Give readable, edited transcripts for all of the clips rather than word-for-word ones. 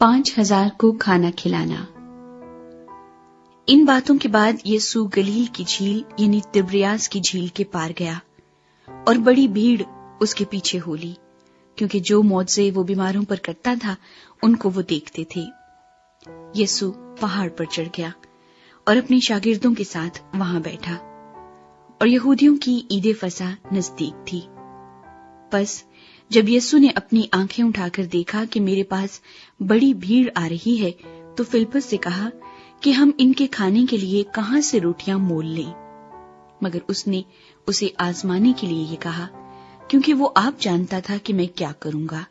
5,000 को खाना खिलाना। इन बातों के बाद यीशु गलील की झील यानी तिब्रियास की झील के पार गया और बड़ी भीड़ उसके पीछे हो ली, क्योंकि जो मौजज़े वो बीमारों पर करता था उनको वो देखते थे। यीशु पहाड़ पर चढ़ गया और अपने शागिर्दों के साथ वहां बैठा और यहूदियों की ईद फसह नजदीक थी। बस जब यीशु ने अपनी आंखें उठाकर देखा कि मेरे पास बड़ी भीड़ आ रही है, तो फिलिप्पुस से कहा कि हम इनके खाने के लिए कहां से रोटियां मोल लें। मगर उसने उसे आजमाने के लिए ये कहा, क्योंकि वो आप जानता था कि मैं क्या करूंगा।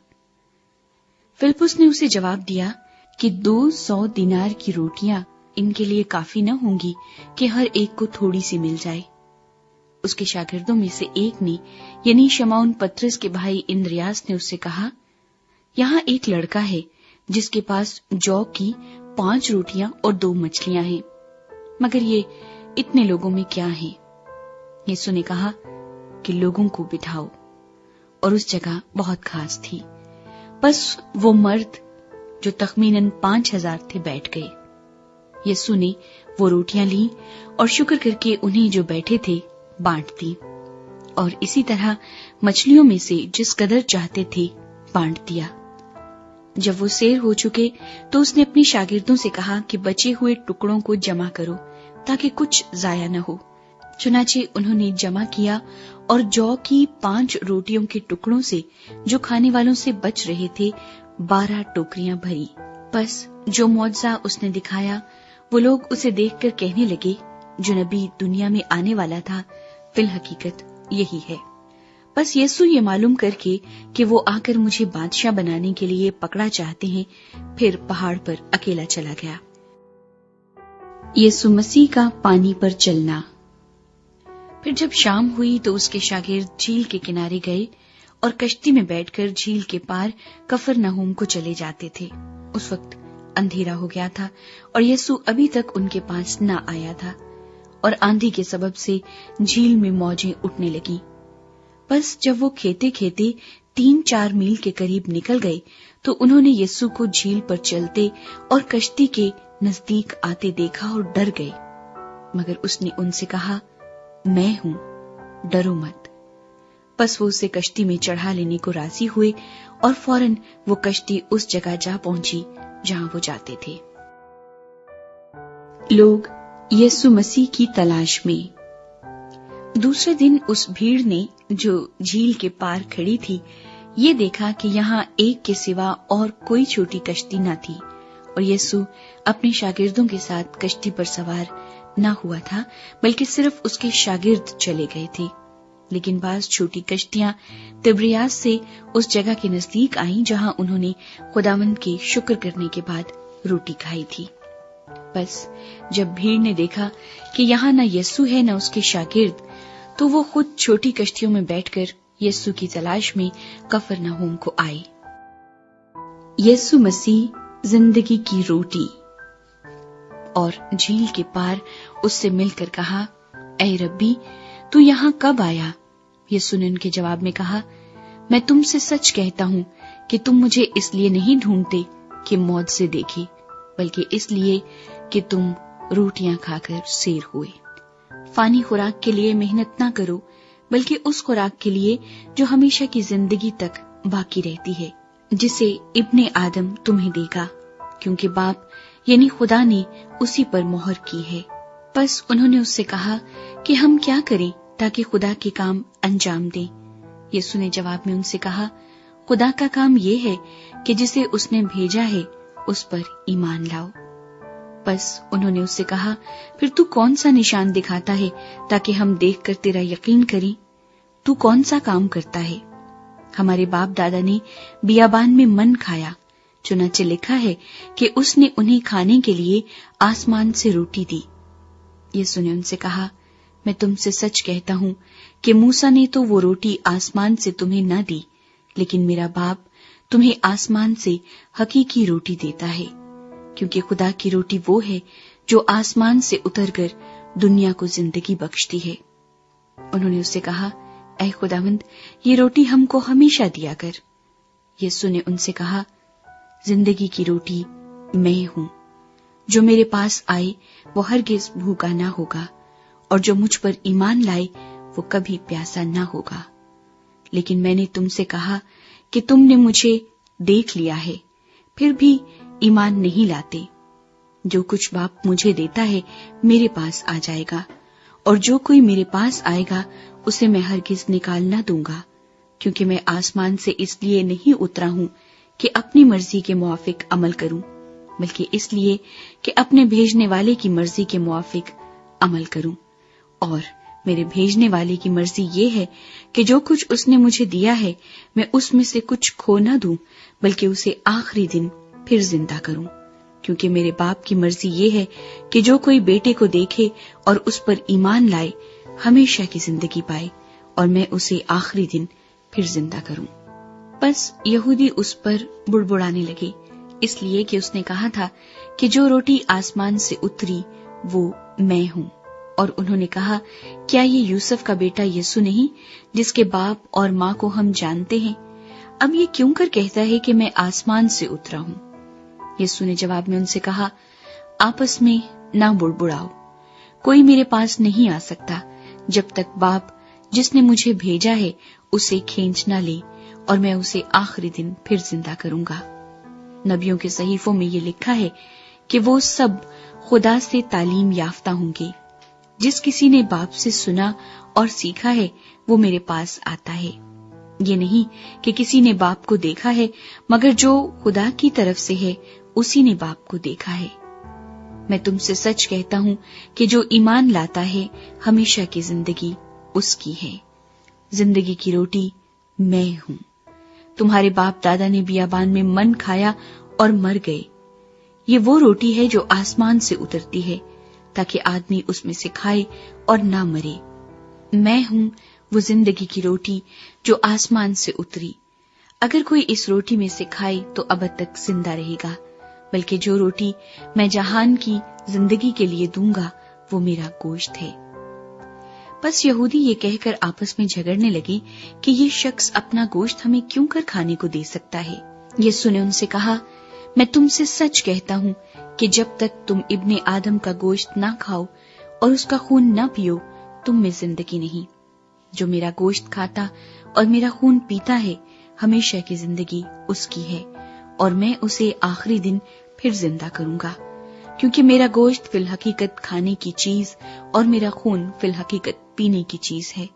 फिलिप्पुस ने उसे जवाब दिया कि 200 दिनार की रोटियां इनके लिए काफी न होंगी कि हर एक को थोड़ी सी मिल जाए। उसके शागिर्दों में से एक ने यानी शमौन पतरस के भाई इंद्रियास ने उससे कहा, यहाँ एक लड़का है जिसके पास जौ की 5 रोटियां और 2 मछलियां हैं, मगर ये इतने लोगों में क्या है? यीशु ने कहा कि लोगों को बिठाओ, और उस जगह बहुत खास थी। बस वो मर्द जो तखमीनन 5,000 थे बैठ गए। यीशु ने वो रोटियां ली और शुक्र करके उन्हें जो बैठे थे बांट दी, और इसी तरह मछलियों में से जिस कदर चाहते थे बांट दिया। जब वो सैर हो चुके तो उसने अपने शागिर्दों से कहा कि बचे हुए टुकड़ों को जमा करो ताकि कुछ जाया न हो। चुनाचे उन्होंने जमा किया और जौ की 5 रोटियों के टुकड़ों से जो खाने वालों से बच रहे थे 12 टोकरियां भरी। बस जो मौजज़ा उसने दिखाया वो लोग उसे देखकर कहने लगे, जो नबी दुनिया में आने वाला था फिल हकीकत यही है। बस यीशु ये मालूम करके कि वो आकर मुझे बादशाह बनाने के लिए पकड़ा चाहते हैं, फिर पहाड़ पर अकेला चला गया। यीशु मसीह का पानी पर चलना। फिर जब शाम हुई तो उसके शागिर्द झील के किनारे गए और कश्ती में बैठकर झील के पार कफरनहूम को चले जाते थे। उस वक्त अंधेरा हो गया था और यीशु अभी तक उनके पास न आया था, और आंधी के सबब से झील में मौजें उठने लगी। बस जब वो खेते खेते 3-4 मील के करीब निकल गए तो उन्होंने यीशु को झील पर चलते और कश्ती के नजदीक आते देखा और डर गए। मगर उसने उनसे कहा, मैं हूं, डरो मत। बस वो उसे कश्ती में चढ़ा लेने को राजी हुए और फौरन वो कश्ती उस जगह जा पहुंची जहां वो जाते थे। लोग यीशु मसीह की तलाश में। दूसरे दिन उस भीड़ ने जो झील के पार खड़ी थी ये देखा कि यहाँ एक के सिवा और कोई छोटी कश्ती न थी, और यीशु अपने शागिर्दों के साथ कश्ती पर सवार न हुआ था, बल्कि सिर्फ उसके शागिर्द चले गए थे। लेकिन बाज छोटी कश्तियां तिब्रियास से उस जगह के नजदीक आईं जहां उन्होंने खुदावंद के शुक्र करने के बाद रोटी खाई थी। बस जब भीड़ ने देखा कि यहाँ न यीशु है न उसके शागिर्द, तो वो खुद छोटी कश्तियों में बैठकर यीशु की तलाश में कफरनहूम को आए। यीशु मसीह जिंदगी की रोटी। और झील के पार उससे मिलकर कहा, ऐ रब्बी, तू यहाँ कब आया? यीशु ने उनके जवाब में कहा, मैं तुमसे सच कहता हूँ कि तुम मुझे इसलिए नहीं ढूंढते कि मौत से देखे, बल्कि इसलिए कि तुम रोटियां खाकर सैर हुए। फानी खुराक के लिए मेहनत ना करो, बल्कि उस खुराक के लिए जो हमेशा की जिंदगी तक बाकी रहती है, जिसे इब्ने आदम तुम्हें देगा, क्योंकि बाप यानी खुदा ने उसी पर मोहर की है। बस उन्होंने उससे कहा कि हम क्या करें ताकि खुदा के काम अंजाम दें। यीशु ने जवाब में उनसे कहा, खुदा का काम ये है कि जिसे उसने भेजा है उस पर ईमान लाओ। बस उन्होंने उससे कहा, फिर तू कौन सा निशान दिखाता है ताकि हम देखकर तेरा यकीन करें? तू कौन सा काम करता है? हमारे बाप दादा ने बियाबान में मन खाया, चुनाचे लिखा है कि उसने उन्हें खाने के लिए आसमान से रोटी दी। यीशु ने उनसे कहा, मैं तुमसे सच कहता हूँ कि मूसा ने तो वो रोटी आसमान से तुम्हें न दी, लेकिन मेरा बाप तुम्हें आसमान से हकीकी रोटी देता है, क्योंकि खुदा की रोटी वो है जो आसमान से उतरकर दुनिया को जिंदगी बख्शती है। उन्होंने उससे कहा, ऐ खुदावंद, ये रोटी हमको हमेशा दिया कर। यीशु ने उनसे कहा, जिंदगी की रोटी मैं हूं। जो मेरे पास आए वो हरगिज भूखा ना होगा, और जो मुझ पर ईमान लाए वो कभी प्यासा ना होगा। लेकिन मैंने तुमसे कहा कि तुमने मुझे देख लिया है, फिर भी ईमान नहीं लाते। जो कुछ बाप मुझे देता है मेरे पास आ जाएगा, और जो कोई मेरे पास आएगा उसे मैं हरगिज निकाल ना दूंगा, क्योंकि मैं आसमान से इसलिए नहीं उतरा हूं कि अपनी मर्जी के मुआफिक अमल करूं, बल्कि इसलिए कि अपने भेजने वाले की मर्जी के मुआफिक अमल करूं। और मेरे भेजने वाले की मर्जी ये है कि जो कुछ उसने मुझे दिया है मैं उसमें से कुछ खो ना दूं, बल्कि उसे आखिरी दिन फिर जिंदा करूं। क्योंकि मेरे बाप की मर्जी ये है कि जो कोई बेटे को देखे और उस पर ईमान लाए हमेशा की जिंदगी पाए, और मैं उसे आखिरी दिन फिर जिंदा करूं। बस यहूदी उस पर बुड़बुड़ाने लगे, इसलिए कि उसने कहा था कि जो रोटी आसमान से उतरी वो मैं हूं। और उन्होंने कहा, क्या ये यूसुफ का बेटा यीशु नहीं, जिसके बाप और माँ को हम जानते हैं? अब ये क्यों कर कहता है कि मैं आसमान से उतरा हूं? यीशु ने जवाब में उनसे कहा, आपस में ना बुड़बुड़ाओ। कोई मेरे पास नहीं आ सकता जब तक बाप जिसने मुझे भेजा है उसे खींच ना ले, और मैं उसे आखिरी दिन फिर जिंदा करूंगा। नबियों के सहीफों में ये लिखा है कि वो सब खुदा से तालीम याफ्ता होंगे। जिस किसी ने बाप से सुना और सीखा है वो मेरे पास आता है। ये नहीं कि किसी ने बाप को देखा है, मगर जो खुदा की तरफ से है उसी ने बाप को देखा है। मैं तुमसे सच कहता हूं कि जो ईमान लाता है हमेशा की जिंदगी उसकी है। जिंदगी की रोटी मैं हूं। तुम्हारे बाप दादा ने बियाबान में मन खाया और मर गए। ये वो रोटी है जो आसमान से उतरती है, ताकि आदमी उसमें से खाए और ना मरे। मैं हूं वो जिंदगी की रोटी जो आसमान से उतरी। अगर कोई इस रोटी में से खाए तो अब तक जिंदा रहेगा, बल्कि जो रोटी मैं जहान की जिंदगी के लिए दूंगा वो मेरा गोश्त है। बस यहूदी ये कहकर आपस में झगड़ने लगे कि ये शख्स अपना गोश्त हमें क्यों कर खाने को दे सकता है। यीशु ने उनसे कहा, मैं तुमसे सच कहता हूं कि जब तक तुम इब्ने आदम का गोश्त ना खाओ और उसका खून ना पियो, तुम में जिंदगी नहीं। जो मेरा गोश्त खाता और मेरा खून पीता है हमेशा की जिंदगी उसकी है, और मैं उसे आखिरी दिन फिर जिंदा करूंगा। क्योंकि मेरा गोश्त फिल हकीकत खाने की चीज और मेरा खून फिल हकीकत पीने की चीज है।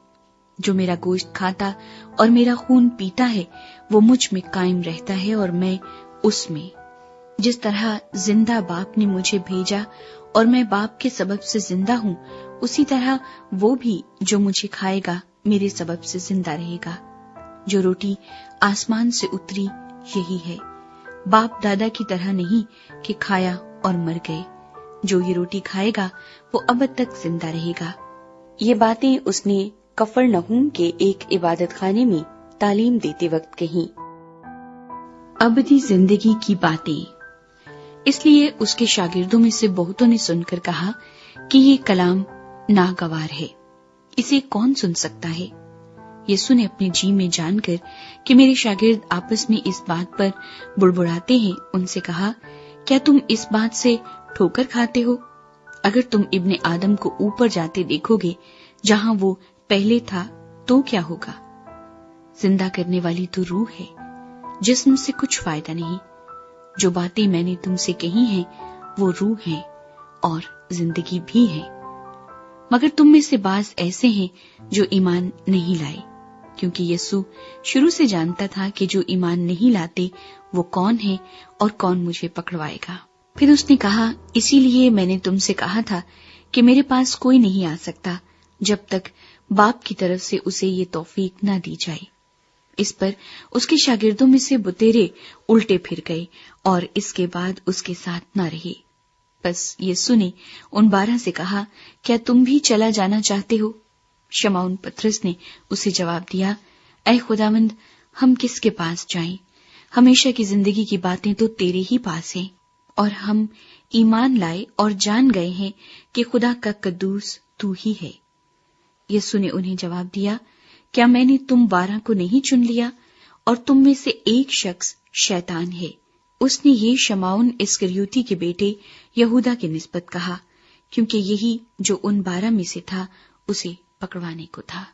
जो मेरा गोश्त खाता और मेरा खून पीता है वो मुझ में कायम रहता है और मैं उसमें। जिस तरह जिंदा बाप ने मुझे भेजा और मैं बाप के सबब से जिंदा हूं, उसी तरह वो भी जो मुझे खाएगा मेरे सबब से जिंदा रहेगा। जो रोटी आसमान से उतरी यही है, बाप दादा की तरह नहीं कि खाया और मर गए। जो ये रोटी खाएगा वो अब तक जिंदा रहेगा। ये बातें उसने कफरनहूम के एक इबादत खाने में तालीम देते वक्त कही। अबदी जिंदगी की बातें। इसलिए उसके शागिर्दों में से बहुतों ने सुनकर कहा कि ये कलाम नागवार है, इसे कौन सुन सकता है। यीशु ने अपने जी में जानकर कि मेरे शागिर्द आपस में इस बात पर बुड़बुड़ाते हैं, उनसे कहा, क्या तुम इस बात से ठोकर खाते हो? अगर तुम इब्ने आदम को ऊपर जाते देखोगे जहां वो पहले था तो क्या होगा? जिंदा करने वाली तो रूह है, जिस्म से कुछ फायदा नहीं। जो बातें मैंने तुमसे कही हैं वो रूह है और जिंदगी भी है। मगर तुम में से बाज ऐसे हैं जो ईमान नहीं लाए, क्योंकि यीशु शुरू से जानता था कि जो ईमान नहीं लाते वो कौन है और कौन मुझे पकड़वाएगा। फिर उसने कहा, इसीलिए मैंने तुमसे कहा था कि मेरे पास कोई नहीं आ सकता जब तक बाप की तरफ से उसे ये तौफीक न दी जाए। इस पर उसके शागिर्दों में से बुतेरे उल्टे फिर गए और इसके बाद उसके साथ न रहे। बस यीशु ने उन 12 से कहा, क्या तुम भी चला जाना चाहते हो? शमौन पतरस ने उसे जवाब दिया, ऐ खुदावंद, हम किसके पास जाएं? हमेशा की जिंदगी की बातें तो तेरे ही पास हैं, और हम ईमान लाए और जान गए हैं कि खुदा का कद्दूस तू ही है। यीशु ने उन्हें जवाब दिया, क्या मैंने तुम 12 को नहीं चुन लिया? और तुम में से एक शख्स शैतान है। उसने ये शमाउन इस्करियोती के बेटे यहूदा की निस्बत कहा, क्योंकि यही जो उन 12 में से था उसे पकड़वाने को था।